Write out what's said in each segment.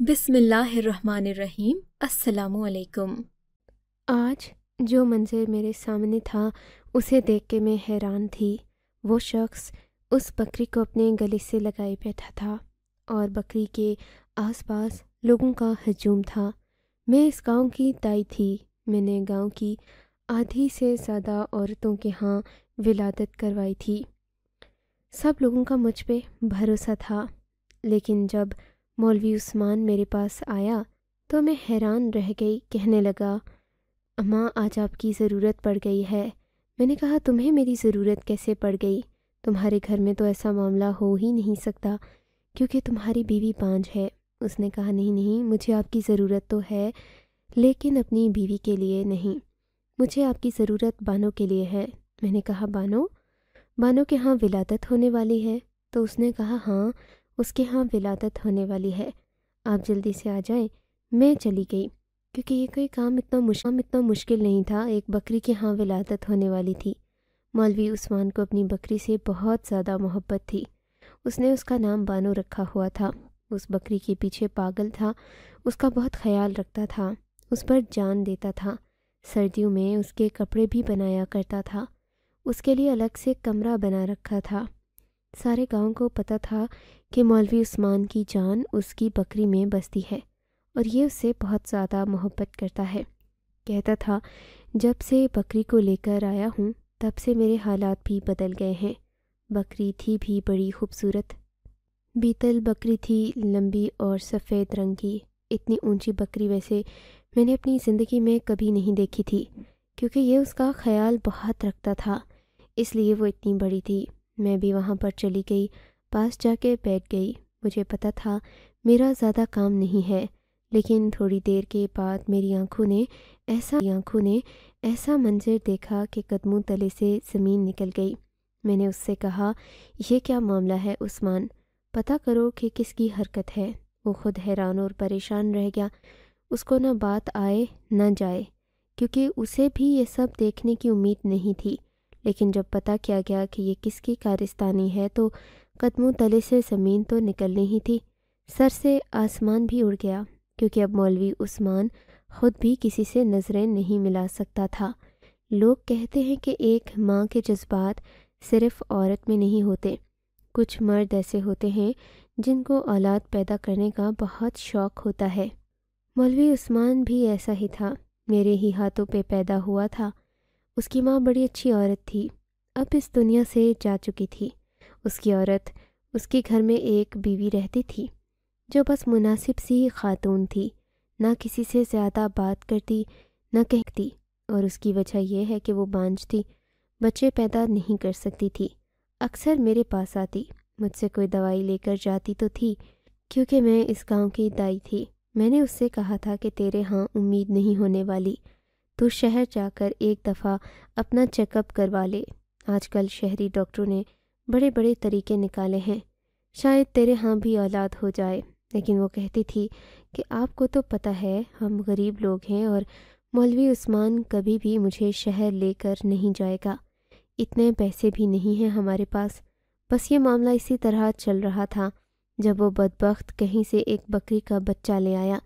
بسم اللہ الرحمن الرحیم۔ السلام علیکم۔ آج جو منظر میرے سامنے تھا اسے دیکھ کے میں حیران تھی۔ وہ شخص اس بکری کو اپنے گلے سے لگائے بیٹھا تھا اور بکری کے آس پاس لوگوں کا ہجوم تھا۔ میں اس گاؤں کی دائی تھی۔ میں نے گاؤں کی آدھی سے زیادہ عورتوں کے ہاں ولادت کروائی تھی۔ سب لوگوں کا مجھ پہ بھروسہ تھا، لیکن جب مولوی عثمان میرے پاس آیا تو میں حیران رہ گئی۔ کہنے لگا، اماں آج آپ کی ضرورت پڑ گئی ہے۔ میں نے کہا، تمہیں میری ضرورت کیسے پڑ گئی؟ تمہارے گھر میں تو ایسا معاملہ ہو ہی نہیں سکتا کیونکہ تمہاری بیوی بانجھ ہے۔ اس نے کہا، نہیں، مجھے آپ کی ضرورت تو ہے لیکن اپنی بیوی کے لیے نہیں، مجھے آپ کی ضرورت بانو کے لیے ہے۔ میں نے کہا، بانو کے ہاں ولادت ہونے والی ہے؟ تو اس نے کہا، ہاں اس کے ہاں ولادت ہونے والی ہے، آپ جلدی سے آ جائیں۔ میں چلی گئی کیونکہ یہ کوئی کام اتنا مشکل نہیں تھا۔ ایک بکری کے ہاں ولادت ہونے والی تھی۔ مولوی عثمان کو اپنی بکری سے بہت زیادہ محبت تھی۔ اس نے اس کا نام بانو رکھا ہوا تھا۔ اس بکری کے پیچھے پاگل تھا، اس کا بہت خیال رکھتا تھا، اس پر جان دیتا تھا۔ سردیوں میں اس کے کپڑے بھی بنایا کرتا تھا۔ اس کے لیے الگ سے کمرہ بنا رکھا تھا۔ سارے گاؤں کو پتہ تھا کہ مولوی عثمان کی جان اس کی بکری میں بستی ہے اور یہ اس سے بہت زیادہ محبت کرتا ہے۔ کہتا تھا، جب سے بکری کو لے کر آیا ہوں تب سے میرے حالات بھی بدل گئے ہیں۔ بکری تھی بھی بڑی خوبصورت، بیتل بکری تھی، لمبی اور سفید رنگ کی۔ اتنی اونچی بکری ویسے میں نے اپنی زندگی میں کبھی نہیں دیکھی تھی کیونکہ یہ اس کا خیال بہت رکھتا تھا، اس لیے وہ اتنی بڑی تھی۔ میں بھی وہاں پر چلی گئی، پاس جا کے بیٹھ گئی۔ مجھے پتہ تھا میرا زیادہ کام نہیں ہے، لیکن تھوڑی دیر کے بعد میری آنکھوں نے ایسا منظر دیکھا کہ قدموں تلے سے زمین نکل گئی۔ میں نے اس سے کہا، یہ کیا معاملہ ہے عثمان؟ پتہ کرو کہ کس کی حرکت ہے۔ وہ خود حیران اور پریشان رہ گیا۔ اس کو نہ بات آئے نہ جائے کیونکہ اسے بھی یہ سب دیکھنے کی امید نہیں تھی، لیکن جب پتہ کیا گیا کہ یہ کس کی کارستانی ہے تو قدموں تلے سے زمین تو نکلنی ہی تھی، سر سے آسمان بھی اڑ گیا کیونکہ اب مولوی عثمان خود بھی کسی سے نظریں نہیں ملا سکتا تھا۔ لوگ کہتے ہیں کہ ایک ماں کے جذبات صرف عورت میں نہیں ہوتے، کچھ مرد ایسے ہوتے ہیں جن کو اولاد پیدا کرنے کا بہت شوق ہوتا ہے۔ مولوی عثمان بھی ایسا ہی تھا، میرے ہی ہاتھوں پہ پیدا ہوا تھا۔ اس کی ماں بڑی اچھی عورت تھی، اب اس دنیا سے جا چکی تھی۔ اس کے گھر میں ایک بیوی رہتی تھی جو بس مناسب سی خاتون تھی، نہ کسی سے زیادہ بات کرتی نہ کہتی، اور اس کی وجہ یہ ہے کہ وہ بانجھ تھی، بچے پیدا نہیں کر سکتی تھی۔ اکثر میرے پاس آتی، مجھ سے کوئی دوائی لے کر جاتی تو تھی کیونکہ میں اس گاؤں کی دائی تھی۔ میں نے اس سے کہا تھا کہ تیرے ہاں امید نہیں ہونے والی، تو شہر جا کر ایک دفعہ اپنا چیک اپ کروا لے۔ آج کل شہری ڈاکٹروں نے بڑے بڑے طریقے نکالے ہیں، شاید تیرے ہاں بھی اولاد ہو جائے۔ لیکن وہ کہتی تھی کہ آپ کو تو پتہ ہے ہم غریب لوگ ہیں اور مولوی عثمان کبھی بھی مجھے شہر لے کر نہیں جائے گا، اتنے پیسے بھی نہیں ہیں ہمارے پاس۔ بس یہ معاملہ اسی طرح چل رہا تھا جب وہ بدبخت کہیں سے ایک بکری کا بچہ لے آیا۔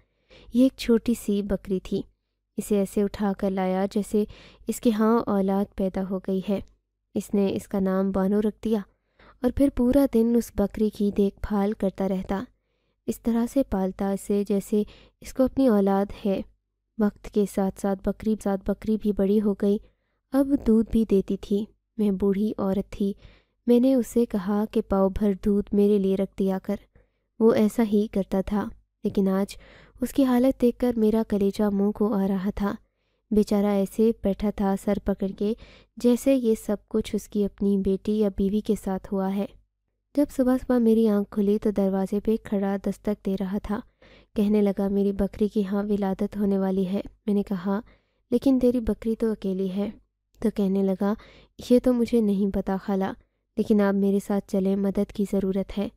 یہ ایک چھوٹی سی بکری تھی، اسے ایسے اٹھا کر لایا جیسے اس کے ہاں اولاد پیدا ہو گئی ہے۔ اس نے اس کا نام بانو رکھ دیا اور پھر پورا دن اس بکری کی دیکھ بھال کرتا رہتا، اس طرح سے پالتا اسے جیسے اس کو اپنی اولاد ہے۔ وقت کے ساتھ ساتھ بکری بھی بڑی ہو گئی، اب دودھ بھی دیتی تھی۔ میں بوڑھی عورت تھی، میں نے اسے کہا کہ پاؤ بھر دودھ میرے لیے رکھ دیا کر۔ وہ ایسا ہی کرتا تھا، لیکن آج اس کی حالت دیکھ کر میرا کلیجہ منہ کو آ رہا تھا۔ بیچارہ ایسے بیٹھا تھا سر پکڑ کے جیسے یہ سب کچھ اس کی اپنی بیٹی یا بیوی کے ساتھ ہوا ہے۔ جب صبح میری آنکھ کھلی تو دروازے پہ کھڑا دستک دے رہا تھا۔ کہنے لگا، میری بکری کی ہاں ولادت ہونے والی ہے۔ میں نے کہا، لیکن تیری بکری تو اکیلی ہے۔ تو کہنے لگا، یہ تو مجھے نہیں پتا خالہ، لیکن آپ میرے ساتھ چلیں، مدد کی ضرورت ہے۔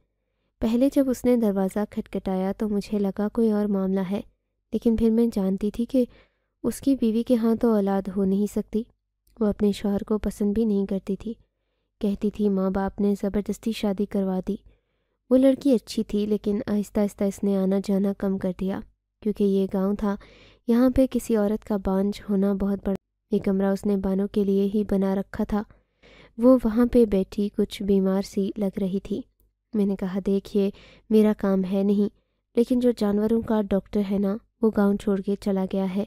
پہلے جب اس نے دروازہ کھٹکھٹایا تو مجھے لگا کوئی اور معاملہ ہے، لیکن پھر میں جانتی تھی کہ اس کی بیوی کے ہاں تو اولاد ہو نہیں سکتی۔ وہ اپنے شوہر کو پسند بھی نہیں کرتی تھی، کہتی تھی ماں باپ نے زبردستی شادی کروا دی۔ وہ لڑکی اچھی تھی، لیکن آہستہ آہستہ اس نے آنا جانا کم کر دیا، کیونکہ یہ گاؤں تھا، یہاں پہ کسی عورت کا بانجھ ہونا بہت بڑا۔ یہ کمرہ اس نے بانو کے لیے ہی بنا رکھا تھا۔ وہ وہاں پہ بیٹھی کچھ بیمار سی لگ رہی تھی۔ میں نے کہا دیکھیے میرا کام ہے نہیں، لیکن جو جانوروں کا ڈاکٹر ہے نا، وہ گاؤں چھوڑ کے چلا گیا ہے،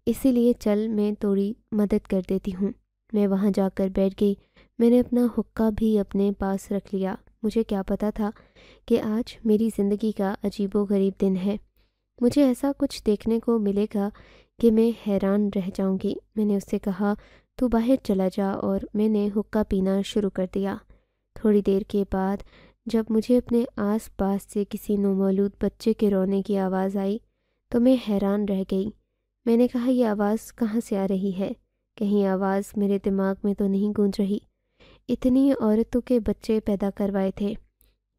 اسی لیے چل میں تھوڑی مدد کر دیتی ہوں۔ میں وہاں جا کر بیٹھ گئی۔ میں نے اپنا حقہ بھی اپنے پاس رکھ لیا۔ مجھے کیا پتا تھا کہ آج میری زندگی کا عجیب و غریب دن ہے، مجھے ایسا کچھ دیکھنے کو ملے گا کہ میں حیران رہ جاؤں گی۔ میں نے اس سے کہا تو باہر چلا جا، اور میں نے حقہ پینا شروع کر دیا۔ تھوڑی دیر کے بعد جب مجھے اپنے آس پاس سے کسی نومولود بچے کے رونے کی آواز آئی تو میں حیران رہ گئی۔ میں نے کہا یہ آواز کہاں سے آ رہی ہے؟ کہیں آواز میرے دماغ میں تو نہیں گونج رہی؟ اتنی عورتوں کے بچے پیدا کروائے تھے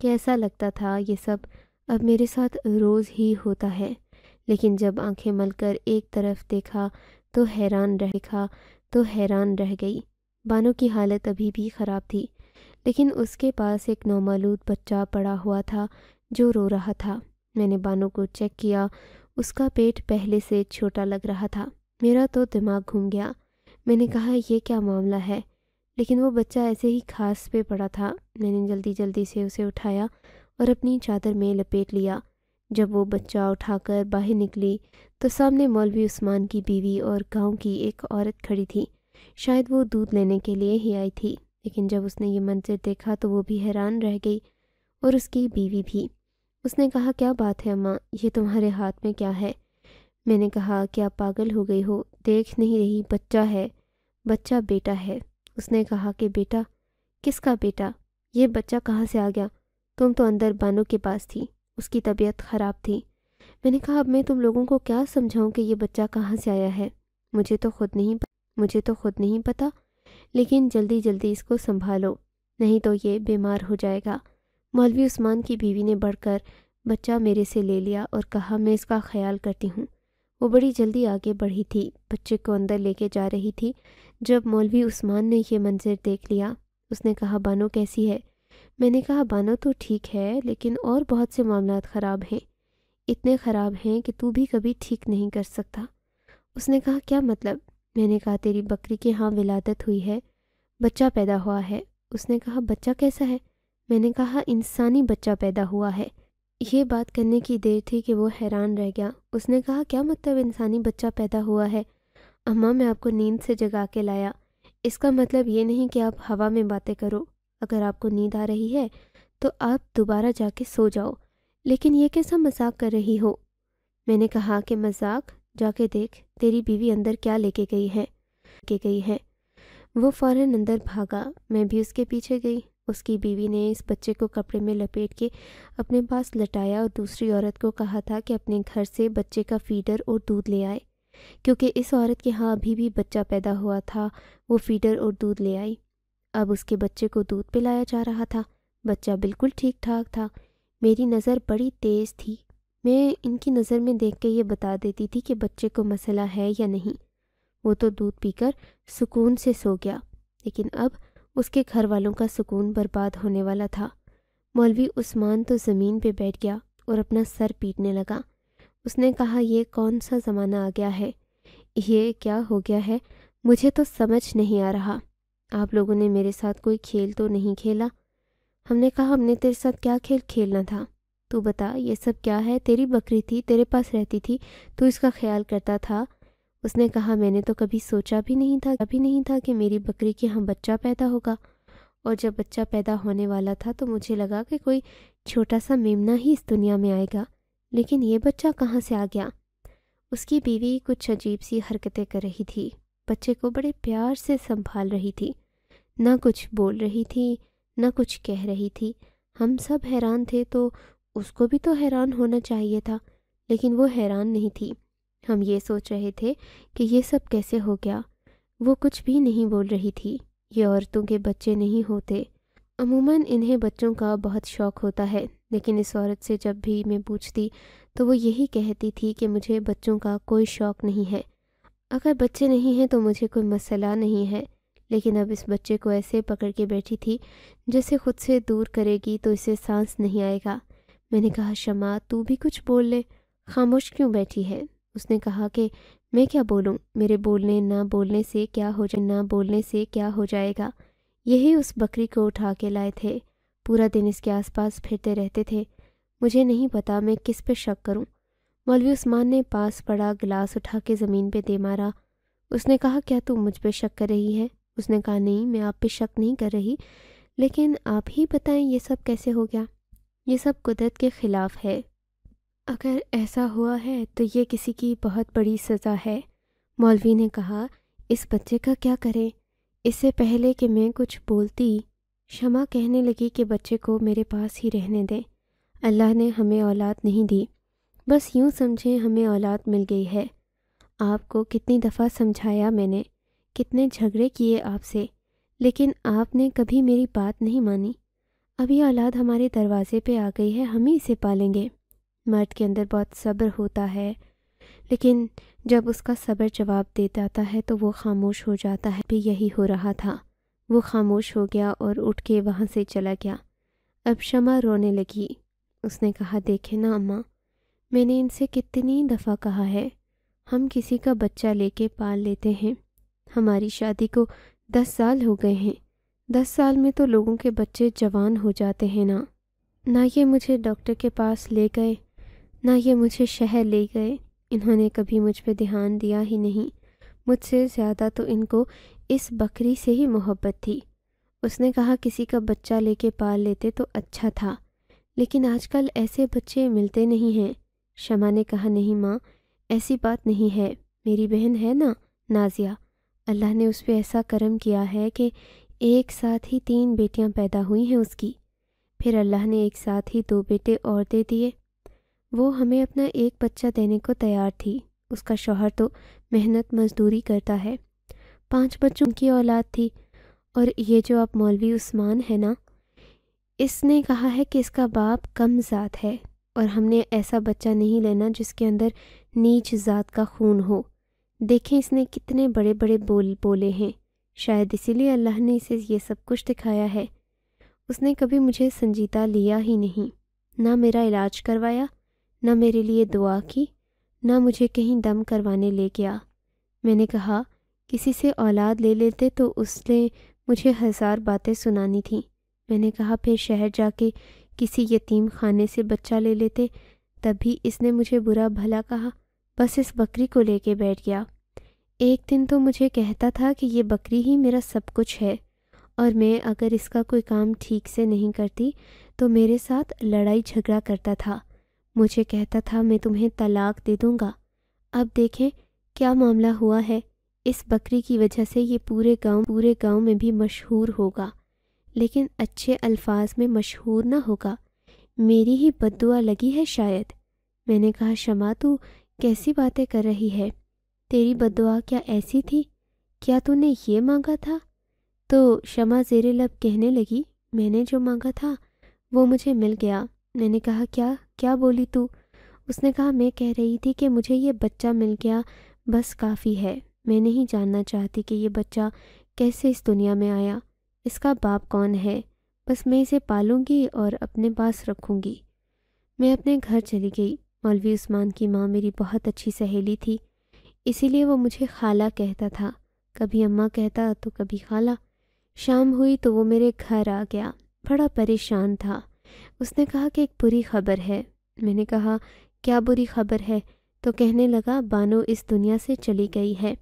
کہ ایسا لگتا تھا یہ سب اب میرے ساتھ روز ہی ہوتا ہے، لیکن جب آنکھیں مل کر ایک طرف دیکھا تو حیران رہ گئی۔ بانو کی حالت ابھی بھی خراب تھی، لیکن اس کے پاس ایک نومولود بچہ پڑا ہوا تھا جو رو رہا تھا۔ میں نے بانو کو چیک کیا، اس کا پیٹ پہلے سے چھوٹا لگ رہا تھا۔ میرا تو دماغ گھوم گیا۔ میں نے کہا یہ کیا معاملہ ہے؟ لیکن وہ بچہ ایسے ہی گھاس پہ پڑا تھا۔ میں نے جلدی جلدی سے اسے اٹھایا اور اپنی چادر میں لپیٹ لیا۔ جب وہ بچہ اٹھا کر باہر نکلی تو سامنے مولوی عثمان کی بیوی اور گاؤں کی ایک عورت کھڑی تھی۔ شاید وہ دودھ لینے کے لیے ہی آئی تھی، لیکن جب اس نے یہ منظر دیکھا تو وہ بھی حیران رہ گئی، اور اس کی بیوی بھی۔ اس نے کہا کیا بات ہے اماں، یہ تمہارے ہاتھ میں کیا ہے؟ میں نے کہا کیا پاگل ہو گئی ہو؟ دیکھ نہیں رہی بچہ ہے، بچہ بیٹا ہے۔ اس نے کہا کہ بیٹا؟ کس کا بیٹا؟ یہ بچہ کہاں سے آ گیا؟ تم تو اندر بانو کے پاس تھی، اس کی طبیعت خراب تھی۔ میں نے کہا اب میں تم لوگوں کو کیا سمجھاؤں کہ یہ بچہ کہاں سے آیا ہے؟ مجھے تو خود نہیں پتا، لیکن جلدی جلدی اس کو سنبھالو، نہیں تو یہ بیمار ہو جائے گا۔ مولوی عثمان کی بیوی نے بڑھ کر بچہ میرے سے لے لیا اور کہا میں اس کا خیال کرتی ہوں۔ وہ بڑی جلدی آگے بڑھی تھی، بچے کو اندر لے کے جا رہی تھی۔ جب مولوی عثمان نے یہ منظر دیکھ لیا، اس نے کہا بانو کیسی ہے؟ میں نے کہا بانو تو ٹھیک ہے، لیکن اور بہت سے معاملات خراب ہیں، اتنے خراب ہیں کہ تو بھی کبھی ٹھیک نہیں کر سکتا۔ اس نے کہا کیا مطلب؟ میں نے کہا تیری بکری کے ہاں ولادت ہوئی ہے، بچہ پیدا ہوا ہے۔ اس نے کہا بچہ کیسا ہے؟ میں نے کہا انسانی بچہ پیدا ہوا ہے۔ یہ بات کرنے کی دیر تھی کہ وہ حیران رہ گیا۔ اس نے کہا کیا مطلب انسانی بچہ پیدا ہوا ہے؟ اماں میں آپ کو نیند سے جگا کے لایا، اس کا مطلب یہ نہیں کہ آپ ہوا میں باتیں کرو۔ اگر آپ کو نیند آ رہی ہے تو آپ دوبارہ جا کے سو جاؤ، لیکن یہ کیسا مذاق کر رہی ہو؟ میں نے کہا کہ مذاق؟ جا کے دیکھ تیری بیوی اندر کیا لے کے گئی ہے۔ وہ فوراً اندر بھاگا، میں بھی اس کے پیچھے گئی۔ اس کی بیوی نے اس بچے کو کپڑے میں لپیٹ کے اپنے پاس لٹایا اور دوسری عورت کو کہا تھا کہ اپنے گھر سے بچے کا فیڈر اور دودھ لے آئے، کیونکہ اس عورت کے ہاں ابھی بھی بچہ پیدا ہوا تھا۔ وہ فیڈر اور دودھ لے آئی۔ اب اس کے بچے کو دودھ پلایا جا رہا تھا۔ بچہ بالکل ٹھیک ٹھاک تھا۔ میری نظر بڑی تیز تھی، میں ان کی نظر میں دیکھ کے یہ بتا دیتی تھی کہ بچے کو مسئلہ ہے یا نہیں۔ وہ تو دودھ پی کر سکون سے سو گیا، لیکن اب اس کے گھر والوں کا سکون برباد ہونے والا تھا۔ مولوی عثمان تو زمین پہ بیٹھ گیا اور اپنا سر پیٹنے لگا۔ اس نے کہا یہ کون سا زمانہ آ گیا ہے؟ یہ کیا ہو گیا ہے؟ مجھے تو سمجھ نہیں آ رہا۔ آپ لوگوں نے میرے ساتھ کوئی کھیل تو نہیں کھیلا؟ ہم نے کہا ہم نے تیرے ساتھ کیا کھیل کھیلنا تھا؟ تو بتا یہ سب کیا ہے؟ تیری بکری تھی، تیرے پاس رہتی تھی، تو اس کا خیال کرتا تھا۔ اس نے کہا میں نے تو کبھی سوچا بھی نہیں تھا کہ میری بکری کے ہاں بچہ پیدا ہوگا، اور جب بچہ پیدا ہونے والا تھا تو مجھے لگا کہ کوئی چھوٹا سا میمنہ ہی اس دنیا میں آئے گا، لیکن یہ بچہ کہاں سے آ گیا؟ اس کی بیوی کچھ عجیب سی حرکتیں کر رہی تھی، بچے کو بڑے پیار سے سنبھال رہی تھی، نہ کچھ بول رہی تھی نہ کچھ کہہ رہی تھی۔ ہم سب حیران تھے تو اس کو بھی تو حیران ہونا چاہیے تھا، لیکن وہ حیران نہیں تھی۔ ہم یہ سوچ رہے تھے کہ یہ سب کیسے ہو گیا۔ وہ کچھ بھی نہیں بول رہی تھی۔ یہ عورتوں کے بچے نہیں ہوتے، عموماً انہیں بچوں کا بہت شوق ہوتا ہے، لیکن اس عورت سے جب بھی میں پوچھتی تو وہ یہی کہتی تھی کہ مجھے بچوں کا کوئی شوق نہیں ہے۔ اگر بچے نہیں ہیں تو مجھے کوئی مسئلہ نہیں ہے، لیکن اب اس بچے کو ایسے پکڑ کے بیٹھی تھی جیسے خود سے دور کرے گی تو اسے سانس نہیں آئے گا۔ میں نے کہا شمع تو بھی کچھ بول لے، خاموش کیوں بیٹھی ہے؟ اس نے کہا کہ میں کیا بولوں، میرے بولنے نہ بولنے سے کیا ہو جائے گا۔ یہی اس بکری کو اٹھا کے لائے تھے، پورا دن اس کے آس پاس پھرتے رہتے تھے، مجھے نہیں پتا میں کس پہ شک کروں۔ مولوی عثمان نے پاس پڑا گلاس اٹھا کے زمین پہ دے مارا۔ اس نے کہا کیا تم مجھ پہ شک کر رہی ہے؟ اس نے کہا نہیں، میں آپ پہ شک نہیں کر رہی، لیکن آپ ہی بتائیں یہ سب کیسے ہو گیا؟ یہ سب قدرت کے خلاف ہے، اگر ایسا ہوا ہے تو یہ کسی کی بہت بڑی سزا ہے۔ مولوی نے کہا اس بچے کا کیا کریں؟ اس سے پہلے کہ میں کچھ بولتی شمع کہنے لگی کہ بچے کو میرے پاس ہی رہنے دیں، اللہ نے ہمیں اولاد نہیں دی، بس یوں سمجھیں ہمیں اولاد مل گئی ہے۔ آپ کو کتنی دفعہ سمجھایا میں نے، کتنے جھگڑے کیے آپ سے، لیکن آپ نے کبھی میری بات نہیں مانی۔ اب یہ اولاد ہمارے دروازے پہ آ گئی ہے، ہم ہی اسے پالیں گے۔ مرد کے اندر بہت صبر ہوتا ہے، لیکن جب اس کا صبر جواب دے جاتا ہے تو وہ خاموش ہو جاتا ہے۔ بھی یہی ہو رہا تھا، وہ خاموش ہو گیا اور اٹھ کے وہاں سے چلا گیا۔ اب شمع رونے لگی۔ اس نے کہا دیکھیں نا اماں، میں نے ان سے کتنی دفعہ کہا ہے، ہم کسی کا بچہ لے کے پال لیتے ہیں، ہماری شادی کو 10 سال ہو گئے ہیں، 10 سال میں تو لوگوں کے بچے جوان ہو جاتے ہیں نا۔ نہ یہ مجھے ڈاکٹر کے پاس لے گئے، نہ یہ مجھے شہر لے گئے، انہوں نے کبھی مجھ پہ دھیان دیا ہی نہیں۔ مجھ سے زیادہ تو ان کو اس بکری سے ہی محبت تھی۔ اس نے کہا کسی کا بچہ لے کے پال لیتے تو اچھا تھا، لیکن آج کل ایسے بچے ملتے نہیں ہیں۔ شمع نے کہا نہیں ماں، ایسی بات نہیں ہے، میری بہن ہے نا نازیہ، اللہ نے اس پہ ایسا کرم کیا ہے کہ ایک ساتھ ہی 3 بیٹیاں پیدا ہوئی ہیں اس کی، پھر اللہ نے ایک ساتھ ہی 2 بیٹے اور دے دیے۔ وہ ہمیں اپنا ایک بچہ دینے کو تیار تھی، اس کا شوہر تو محنت مزدوری کرتا ہے، 5 بچوں کی اولاد تھی۔ اور یہ جو آپ مولوی عثمان ہے نا، اس نے کہا ہے کہ اس کا باپ کم ذات ہے، اور ہم نے ایسا بچہ نہیں لینا جس کے اندر نیچ ذات کا خون ہو۔ دیکھیں اس نے کتنے بڑے بڑے بول بولے ہیں، شاید اسی لیے اللہ نے اسے یہ سب کچھ دکھایا ہے۔ اس نے کبھی مجھے سنجیدہ لیا ہی نہیں، نہ میرا علاج کروایا، نہ میرے لیے دعا کی، نہ مجھے کہیں دم کروانے لے گیا۔ میں نے کہا کسی سے اولاد لے لیتے تو اس نے مجھے 1000 باتیں سنانی تھیں۔ میں نے کہا پھر شہر جا کے کسی یتیم خانے سے بچہ لے لیتے، تب بھی اس نے مجھے برا بھلا کہا، بس اس بکری کو لے کے بیٹھ گیا۔ ایک دن تو مجھے کہتا تھا کہ یہ بکری ہی میرا سب کچھ ہے، اور میں اگر اس کا کوئی کام ٹھیک سے نہیں کرتی تو میرے ساتھ لڑائی جھگڑا کرتا تھا، مجھے کہتا تھا میں تمہیں طلاق دے دوں گا۔ اب دیکھیں کیا معاملہ ہوا ہے، اس بکری کی وجہ سے یہ پورے گاؤں میں بھی مشہور ہوگا، لیکن اچھے الفاظ میں مشہور نہ ہوگا، میری ہی بد دعا لگی ہے شاید۔ میں نے کہا شمع تو کیسی باتیں کر رہی ہے، تیری بد دعا کیا ایسی تھی؟ کیا تو نے یہ مانگا تھا؟ تو شمع زیر لب کہنے لگی میں نے جو مانگا تھا وہ مجھے مل گیا۔ میں نے کہا کیا بولی تو؟ اس نے کہا میں کہہ رہی تھی کہ مجھے یہ بچہ مل گیا بس کافی ہے، میں نہیں جاننا چاہتی کہ یہ بچہ کیسے اس دنیا میں آیا، اس کا باپ کون ہے، بس میں اسے پالوں گی اور اپنے پاس رکھوں گی۔ میں اپنے گھر چلی گئی۔ مولوی عثمان کی ماں میری بہت اچھی سہیلی تھی، اسی لیے وہ مجھے خالہ کہتا تھا، کبھی اماں کہتا تو کبھی خالہ۔ شام ہوئی تو وہ میرے گھر آ گیا، بڑا پریشان تھا۔ اس نے کہا کہ ایک بری خبر ہے۔ میں نے کہا کیا بری خبر ہے؟ تو کہنے لگا بانو اس دنیا سے چلی گئی ہے،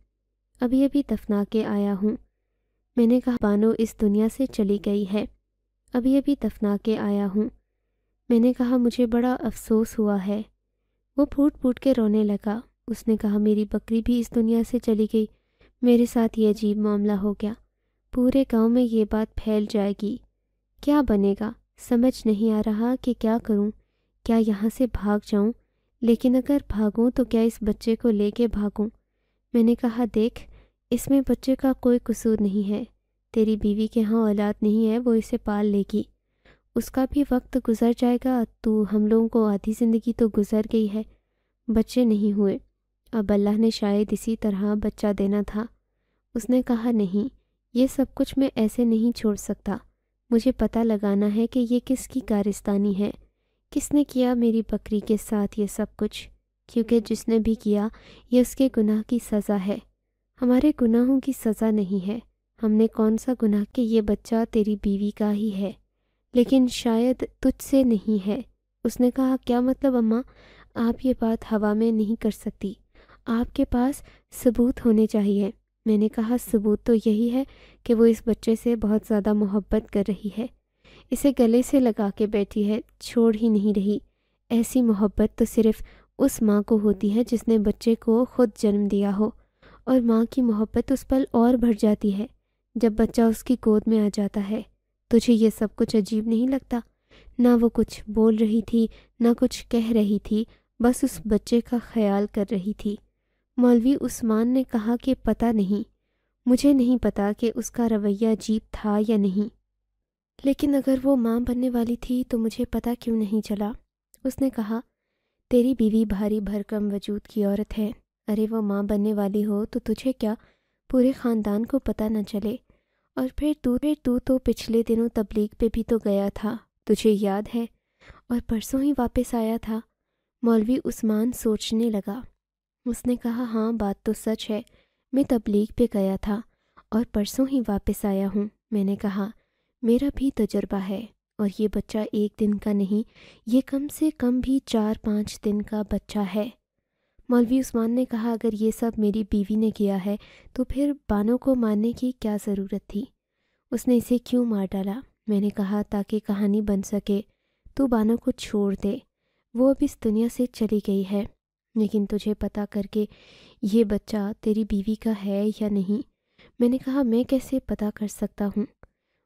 ابھی دفنا کے آیا ہوں۔ میں نے کہا بانو اس دنیا سے چلی گئی ہے، ابھی دفنا کے آیا ہوں۔ میں نے کہا مجھے بڑا افسوس ہوا ہے۔ وہ پھوٹ پھوٹ کے رونے لگا۔ اس نے کہا میری بکری بھی اس دنیا سے چلی گئی، میرے ساتھ یہ عجیب معاملہ ہو گیا، پورے گاؤں میں یہ بات پھیل جائے گی، کیا بنے گا؟ سمجھ نہیں آ رہا کہ کیا کروں، کیا یہاں سے بھاگ جاؤں؟ لیکن اگر بھاگوں تو کیا اس بچے کو لے کے بھاگوں؟ میں نے کہا دیکھ اس میں بچے کا کوئی قصور نہیں ہے، تیری بیوی کے ہاں اولاد نہیں ہے، وہ اسے پال لے گی، اس کا بھی وقت گزر جائے گا، تو ہم لوگوں کو آدھی زندگی تو گزر گئی ہے، بچے نہیں ہوئے، اب اللہ نے شاید اسی طرح بچہ دینا تھا۔ اس نے کہا نہیں، یہ سب کچھ میں ایسے نہیں چھوڑ سکتا، مجھے پتہ لگانا ہے کہ یہ کس کی کارستانی ہے، کس نے کیا میری بکری کے ساتھ یہ سب کچھ، کیونکہ جس نے بھی کیا یہ اس کے گناہ کی سزا ہے، ہمارے گناہوں کی سزا نہیں ہے۔ ہم نے کون سا گناہ کہ یہ بچہ تیری بیوی کا ہی ہے، لیکن شاید تجھ سے نہیں ہے۔ اس نے کہا کیا مطلب اماں؟ آپ یہ بات ہوا میں نہیں کر سکتی، آپ کے پاس ثبوت ہونے چاہیے۔ میں نے کہا ثبوت تو یہی ہے کہ وہ اس بچے سے بہت زیادہ محبت کر رہی ہے، اسے گلے سے لگا کے بیٹھی ہے، چھوڑ ہی نہیں رہی۔ ایسی محبت تو صرف اس ماں کو ہوتی ہے جس نے بچے کو خود جنم دیا ہو، اور ماں کی محبت اس پل اور بڑھ جاتی ہے جب بچہ اس کی گود میں آ جاتا ہے۔ تجھے یہ سب کچھ عجیب نہیں لگتا؟ نہ وہ کچھ بول رہی تھی، نہ کچھ کہہ رہی تھی، بس اس بچے کا خیال کر رہی تھی۔ مولوی عثمان نے کہا کہ پتہ نہیں، مجھے نہیں پتا کہ اس کا رویہ عجیب تھا یا نہیں، لیکن اگر وہ ماں بننے والی تھی تو مجھے پتہ کیوں نہیں چلا؟ اس نے کہا تیری بیوی بھاری بھرکم وجود کی عورت ہے، ارے وہ ماں بننے والی ہو تو تجھے کیا پورے خاندان کو پتہ نہ چلے؟ اور پھر تو پچھلے دنوں تبلیغ پہ بھی تو گیا تھا، تجھے یاد ہے؟ اور پرسوں ہی واپس آیا تھا۔ مولوی عثمان سوچنے لگا۔ اس نے کہا ہاں بات تو سچ ہے، میں تبلیغ پہ گیا تھا اور پرسوں ہی واپس آیا ہوں۔ میں نے کہا میرا بھی تجربہ ہے، اور یہ بچہ ایک دن کا نہیں، یہ کم سے کم بھی 4-5 دن کا بچہ ہے۔ مولوی عثمان نے کہا اگر یہ سب میری بیوی نے کیا ہے تو پھر بانو کو مارنے کی کیا ضرورت تھی؟ اس نے اسے کیوں مار ڈالا؟ میں نے کہا تاکہ کہانی بن سکے، تو بانو کو چھوڑ دے، وہ اب اس دنیا سے چلی گئی ہے، لیکن تجھے پتہ کر کے یہ بچہ تیری بیوی کا ہے یا نہیں؟ میں نے کہا میں کیسے پتہ کر سکتا ہوں؟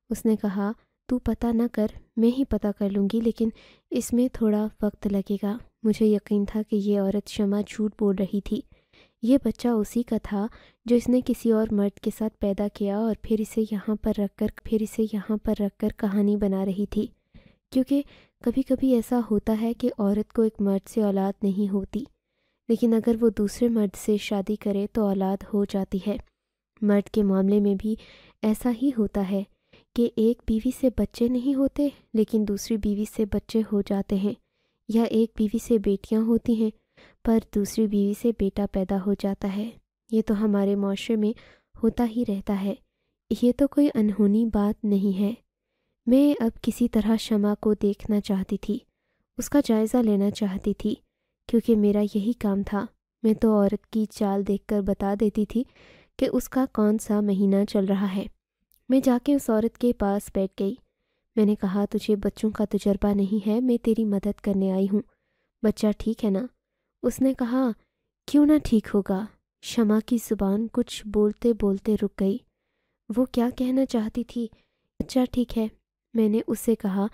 اس نے کہا تو پتہ نہ کر، میں ہی پتہ کر لوں گی، لیکن اس میں تھوڑا وقت لگے گا۔ مجھے یقین تھا کہ یہ عورت شمع جھوٹ بول رہی تھی، یہ بچہ اسی کا تھا جو اس نے کسی اور مرد کے ساتھ پیدا کیا اور پھر اسے یہاں پر رکھ کر کہانی بنا رہی تھی، کیونکہ کبھی کبھی ایسا ہوتا ہے کہ عورت کو ایک مرد سے اولاد نہیں ہوتی، لیکن اگر وہ دوسرے مرد سے شادی کرے تو اولاد ہو جاتی ہے۔ مرد کے معاملے میں بھی ایسا ہی ہوتا ہے کہ ایک بیوی سے بچے نہیں ہوتے لیکن دوسری بیوی سے بچے ہو جاتے ہیں، یا ایک بیوی سے بیٹیاں ہوتی ہیں پر دوسری بیوی سے بیٹا پیدا ہو جاتا ہے۔ یہ تو ہمارے معاشرے میں ہوتا ہی رہتا ہے، یہ تو کوئی انہونی بات نہیں ہے۔ میں اب کسی طرح شمع کو دیکھنا چاہتی تھی، اس کا جائزہ لینا چاہتی تھی، کیونکہ میرا یہی کام تھا۔ میں تو عورت کی چال دیکھ کر بتا دیتی تھی کہ اس کا کون سا مہینہ چل رہا ہے۔ میں جا کے اس عورت کے پاس بیٹھ گئی۔ میں نے کہا تجھے بچوں کا تجربہ نہیں ہے، میں تیری مدد کرنے آئی ہوں، بچہ ٹھیک ہے نا؟ اس نے کہا کیوں نہ ٹھیک ہوگا؟ شمع کی زبان کچھ بولتے بولتے رک گئی۔ وہ کیا کہنا چاہتی تھی؟ بچہ ٹھیک ہے۔ میں نے اس سے کہا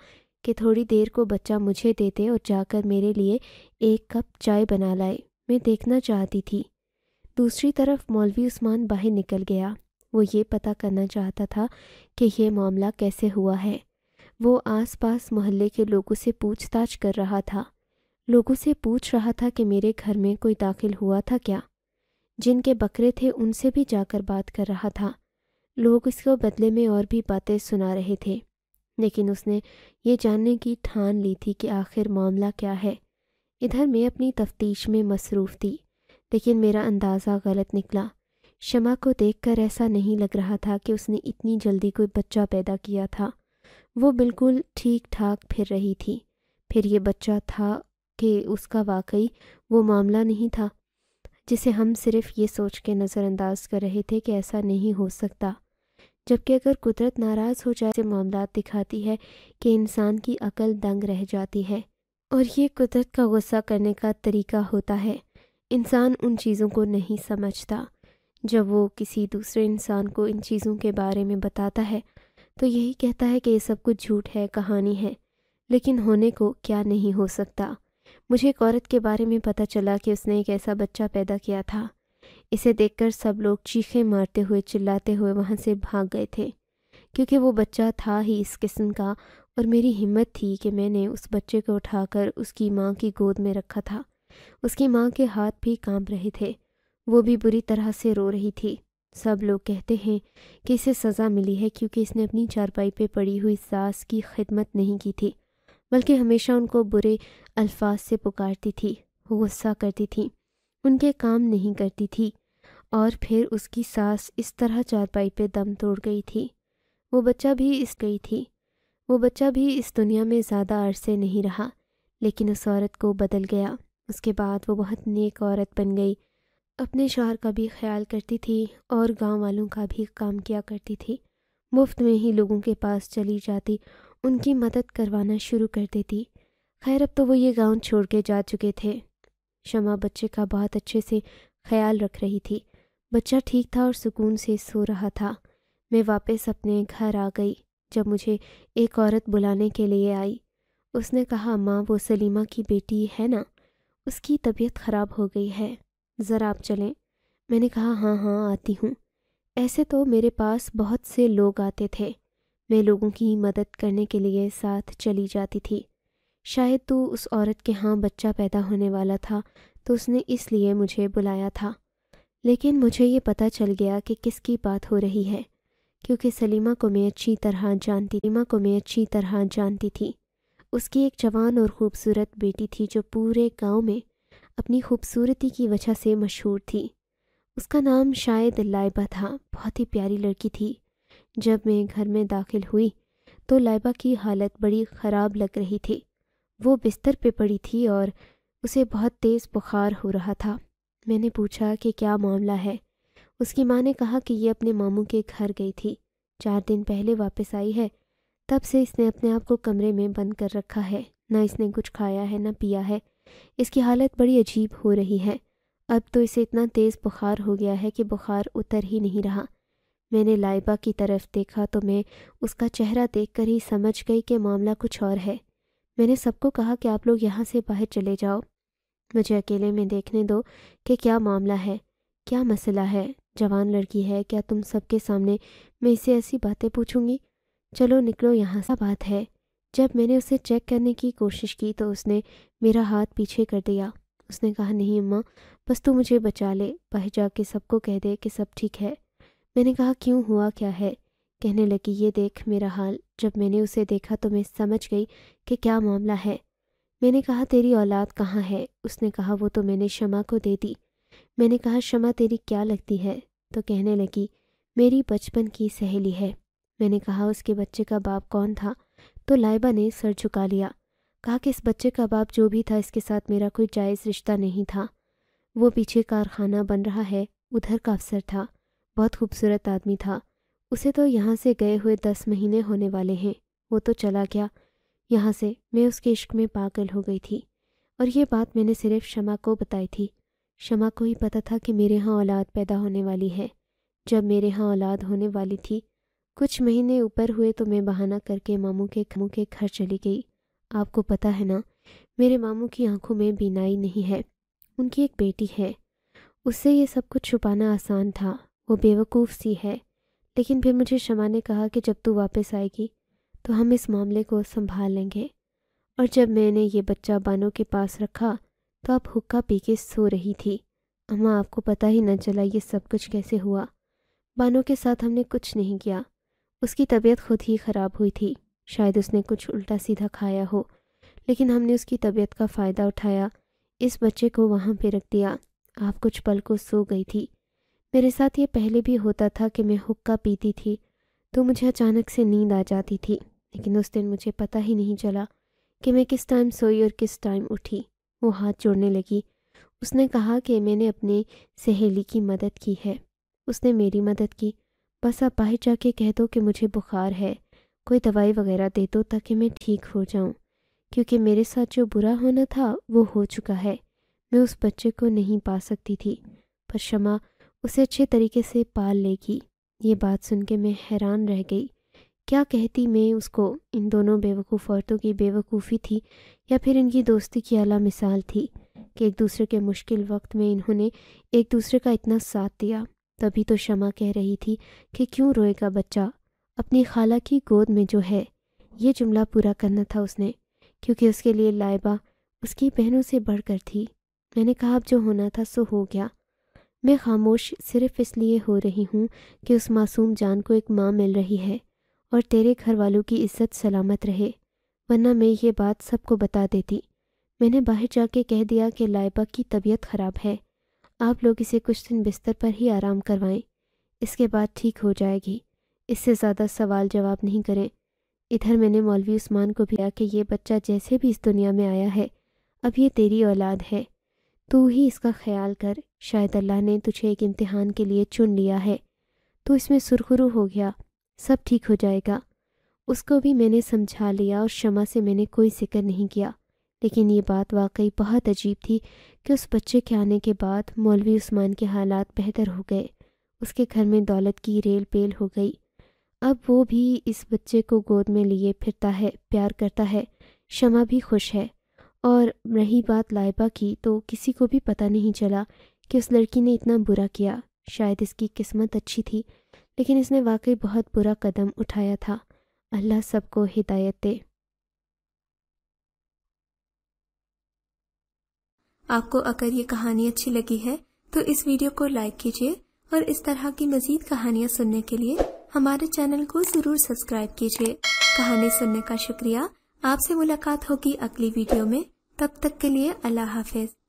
کہ تھوڑی دیر کو بچہ مجھے دے دے اور جا کر میرے لیے ایک کپ چائے بنا لائے، میں دیکھنا چاہتی تھی۔ دوسری طرف مولوی عثمان باہر نکل گیا، وہ یہ پتہ کرنا چاہتا تھا کہ یہ معاملہ کیسے ہوا ہے۔ وہ آس پاس محلے کے لوگوں سے پوچھ تاچھ کر رہا تھا، لوگوں سے پوچھ رہا تھا کہ میرے گھر میں کوئی داخل ہوا تھا کیا؟ جن کے بکرے تھے ان سے بھی جا کر بات کر رہا تھا۔ لوگ اس کو بدلے میں اور بھی باتیں سنا رہے تھے، لیکن اس نے یہ جاننے کی ٹھان لی تھی کہ آخر معاملہ کیا ہے۔ ادھر میں اپنی تفتیش میں مصروف تھی، لیکن میرا اندازہ غلط نکلا۔ شمع کو دیکھ کر ایسا نہیں لگ رہا تھا کہ اس نے اتنی جلدی کوئی بچہ پیدا کیا تھا، وہ بالکل ٹھیک ٹھاک پھر رہی تھی۔ پھر یہ بچہ تھا کہ اس کا واقعی وہ معاملہ نہیں تھا جسے ہم صرف یہ سوچ کے نظر انداز کر رہے تھے کہ ایسا نہیں ہو سکتا، جبکہ اگر قدرت ناراض ہو جائے سے معاملات دکھاتی ہے کہ انسان کی عقل دنگ رہ جاتی ہے، اور یہ قدرت کا غصہ کرنے کا طریقہ ہوتا ہے۔ انسان ان چیزوں کو نہیں سمجھتا، جب وہ کسی دوسرے انسان کو ان چیزوں کے بارے میں بتاتا ہے تو یہی کہتا ہے کہ یہ سب کچھ جھوٹ ہے، کہانی ہے، لیکن ہونے کو کیا نہیں ہو سکتا۔ مجھے ایک عورت کے بارے میں پتہ چلا کہ اس نے ایک ایسا بچہ پیدا کیا تھا، اسے دیکھ کر سب لوگ چیخیں مارتے ہوئے چلاتے ہوئے وہاں سے بھاگ گئے تھے، کیونکہ وہ بچہ تھا ہی اس قسم کا، اور میری ہمت تھی کہ میں نے اس بچے کو اٹھا کر اس کی ماں کی گود میں رکھا تھا۔ اس کی ماں کے ہاتھ بھی کانپ رہے تھے، وہ بھی بری طرح سے رو رہی تھی۔ سب لوگ کہتے ہیں کہ اسے سزا ملی ہے کیونکہ اس نے اپنی چارپائی پہ پڑی ہوئی ساس کی خدمت نہیں کی تھی، بلکہ ہمیشہ ان کو برے الفاظ سے پکارتی تھی، غصہ کرتی تھی، ان کے کام نہیں کرتی تھی، اور پھر اس کی ساس اس طرح چارپائی پہ دم توڑ گئی تھی۔ وہ بچہ بھی اس دنیا میں زیادہ عرصے نہیں رہا، لیکن اس عورت کو بدل گیا۔ اس کے بعد وہ بہت نیک عورت بن گئی، اپنے شوہر کا بھی خیال کرتی تھی اور گاؤں والوں کا بھی کام کیا کرتی تھی، مفت میں ہی لوگوں کے پاس چلی جاتی، ان کی مدد کروانا شروع کر دیتی۔ خیر اب تو وہ یہ گاؤں چھوڑ کے جا چکے تھے۔ شمع بچے کا بہت اچھے سے خیال رکھ رہی تھی، بچہ ٹھیک تھا اور سکون سے سو رہا تھا۔ میں واپس اپنے گھر آ گئی جب مجھے ایک عورت بلانے کے لیے آئی۔ اس نے کہا، ماں وہ سلیمہ کی بیٹی ہے نا، اس کی طبیعت خراب ہو گئی ہے، ذرا آپ چلیں؟ میں نے کہا ہاں ہاں آتی ہوں۔ ایسے تو میرے پاس بہت سے لوگ آتے تھے، میں لوگوں کی مدد کرنے کے لیے ساتھ چلی جاتی تھی۔ شاید تو اس عورت کے ہاں بچہ پیدا ہونے والا تھا تو اس نے اس لیے مجھے بلایا تھا، لیکن مجھے یہ پتہ چل گیا کہ کس کی بات ہو رہی ہے، کیونکہ سلیمہ کو میں اچھی طرح جانتی تھی۔ اس کی ایک جوان اور خوبصورت بیٹی تھی جو پورے گاؤں میں اپنی خوبصورتی کی وجہ سے مشہور تھی۔ اس کا نام شاید لائبہ تھا، بہت ہی پیاری لڑکی تھی۔ جب میں گھر میں داخل ہوئی تو لائبہ کی حالت بڑی خراب لگ رہی تھی، وہ بستر پہ پڑی تھی اور اسے بہت تیز بخار ہو رہا تھا۔ میں نے پوچھا کہ کیا معاملہ ہے؟ اس کی ماں نے کہا کہ یہ اپنے ماموں کے گھر گئی تھی، 4 دن پہلے واپس آئی ہے، تب سے اس نے اپنے آپ کو کمرے میں بند کر رکھا ہے، نہ اس نے کچھ کھایا ہے نہ پیا ہے، اس کی حالت بڑی عجیب ہو رہی ہے، اب تو اسے اتنا تیز بخار ہو گیا ہے کہ بخار اتر ہی نہیں رہا۔ میں نے لائبہ کی طرف دیکھا تو میں اس کا چہرہ دیکھ کر ہی سمجھ گئی کہ معاملہ کچھ اور ہے۔ میں نے سب کو کہا کہ آپ لوگ یہاں سے باہر چلے جاؤ، مجھے اکیلے میں دیکھنے دو کہ کیا معاملہ ہے، کیا مسئلہ ہے، جوان لڑکی ہے، کیا تم سب کے سامنے میں اسے ایسی باتیں پوچھوں گی؟ چلو نکلو یہاں سے۔ بات ہے، جب میں نے اسے چیک کرنے کی کوشش کی تو اس نے میرا ہاتھ پیچھے کر دیا۔ اس نے کہا، نہیں اماں، بس تو مجھے بچا لے، باہر جا کے سب کو کہہ دے کہ سب ٹھیک ہے۔ میں نے کہا کیوں، ہوا کیا ہے؟ کہنے لگی، یہ دیکھ میرا حال۔ جب میں نے اسے دیکھا تو میں سمجھ گئی کہ کیا معاملہ ہے۔ میں نے کہا تیری اولاد کہاں ہے؟ اس نے کہا وہ تو میں نے شمع کو دے دی۔ میں نے کہا شمع تیری کیا لگتی ہے؟ تو کہنے لگی میری بچپن کی سہیلی ہے۔ میں نے کہا اس کے بچے کا باپ کون تھا؟ تو لائبہ نے سر جھکا لیا، کہا کہ اس بچے کا باپ جو بھی تھا اس کے ساتھ میرا کوئی جائز رشتہ نہیں تھا، وہ پیچھے کارخانہ بن رہا ہے، ادھر کا افسر تھا، بہت خوبصورت آدمی تھا، اسے تو یہاں سے گئے ہوئے 10 مہینے ہونے والے ہیں، وہ تو چلا گیا یہاں سے۔ میں اس کے عشق میں پاگل ہو گئی تھی، اور یہ بات میں نے صرف شمع کو بتائی تھی۔ شمع کو ہی پتہ تھا کہ میرے ہاں اولاد پیدا ہونے والی ہے۔ جب میرے ہاں اولاد ہونے والی تھی، کچھ مہینے اوپر ہوئے تو میں بہانہ کر کے ماموں کے گھر چلی گئی۔ آپ کو پتہ ہے نا، میرے ماموں کی آنکھوں میں بینائی نہیں ہے، ان کی ایک بیٹی ہے، اس سے یہ سب کچھ چھپانا آسان تھا، وہ بیوقوف سی ہے۔ لیکن پھر مجھے شمع نے کہا کہ جب تو واپس آئے گی تو ہم اس معاملے کو سنبھال لیں گے۔ اور جب میں نے یہ بچہ بانو کے پاس رکھا تو اب حقہ پی کے سو رہی تھی۔ اماں آپ کو پتہ ہی نہ چلا یہ سب کچھ کیسے ہوا۔ بانو کے ساتھ ہم نے کچھ نہیں کیا، اس کی طبیعت خود ہی خراب ہوئی تھی، شاید اس نے کچھ الٹا سیدھا کھایا ہو، لیکن ہم نے اس کی طبیعت کا فائدہ اٹھایا، اس بچے کو وہاں پہ رکھ دیا۔ آپ کچھ پل کو سو گئی تھی۔ میرے ساتھ یہ پہلے بھی ہوتا تھا کہ میں حقہ پیتی تھی تو مجھے اچانک سے نیند آ جاتی تھی، لیکن اس دن مجھے پتہ ہی نہیں چلا کہ میں کس ٹائم سوئی اور کس ٹائم اٹھی۔ وہ ہاتھ جوڑنے لگی۔ اس نے کہا کہ میں نے اپنی سہیلی کی مدد کی ہے، اس نے میری مدد کی، بس آپ باہر جا کے کہہ دو کہ مجھے بخار ہے، کوئی دوائی وغیرہ دے دو تاکہ میں ٹھیک ہو جاؤں، کیونکہ میرے ساتھ جو برا ہونا تھا وہ ہو چکا ہے، میں اس بچے کو نہیں پا سکتی تھی، پر شمع اسے اچھے طریقے سے پال لے گی۔ یہ بات سن کے میں حیران رہ گئی، کیا کہتی میں اس کو؟ ان دونوں بیوقوف عورتوں کی بیوقوفی تھی یا پھر ان کی دوستی کی اعلیٰ مثال تھی کہ ایک دوسرے کے مشکل وقت میں انہوں نے ایک دوسرے کا اتنا ساتھ دیا۔ تبھی تو شمع کہہ رہی تھی کہ کیوں روئے گا بچہ اپنی خالہ کی گود میں جو ہے۔ یہ جملہ پورا کرنا تھا اس نے، کیونکہ اس کے لیے لائبہ اس کی بہنوں سے بڑھ کر تھی۔ میں نے کہا اب جو ہونا تھا سو ہو گیا، میں خاموش صرف اس لیے ہو رہی ہوں کہ اس معصوم جان کو ایک ماں مل رہی ہے اور تیرے گھر والوں کی عزت سلامت رہے، ورنہ میں یہ بات سب کو بتا دیتی۔ میں نے باہر جا کے کہہ دیا کہ لائبہ کی طبیعت خراب ہے، آپ لوگ اسے کچھ دن بستر پر ہی آرام کروائیں، اس کے بعد ٹھیک ہو جائے گی، اس سے زیادہ سوال جواب نہیں کریں۔ ادھر میں نے مولوی عثمان کو بھی کہا کہ یہ بچہ جیسے بھی اس دنیا میں آیا ہے، اب یہ تیری اولاد ہے، تو ہی اس کا خیال کر، شاید اللہ نے تجھے ایک امتحان کے لیے چن لیا ہے، تو اس میں سرخرو ہو گیا، سب ٹھیک ہو جائے گا۔ اس کو بھی میں نے سمجھا لیا اور شمع سے میں نے کوئی ذکر نہیں کیا، لیکن یہ بات واقعی بہت عجیب تھی کہ اس بچے کے آنے کے بعد مولوی عثمان کے حالات بہتر ہو گئے، اس کے گھر میں دولت کی ریل پیل ہو گئی، اب وہ بھی اس بچے کو گود میں لیے پھرتا ہے، پیار کرتا ہے، شمع بھی خوش ہے۔ اور رہی بات لائبہ کی، تو کسی کو بھی پتہ نہیں چلا کہ اس لڑکی نے اتنا برا کیا، شاید اس کی قسمت اچھی تھی، لیکن اس نے واقعی بہت برا قدم اٹھایا تھا۔ اللہ سب کو ہدایت دے۔ آپ کو اگر یہ کہانی اچھی لگی ہے تو اس ویڈیو کو لائک کیجیے، اور اس طرح کی مزید کہانیاں سننے کے لیے ہمارے چینل کو ضرور سبسکرائب کیجیے۔ کہانی سننے کا شکریہ۔ آپ سے ملاقات ہوگی اگلی ویڈیو میں، تب تک کے لیے اللہ حافظ۔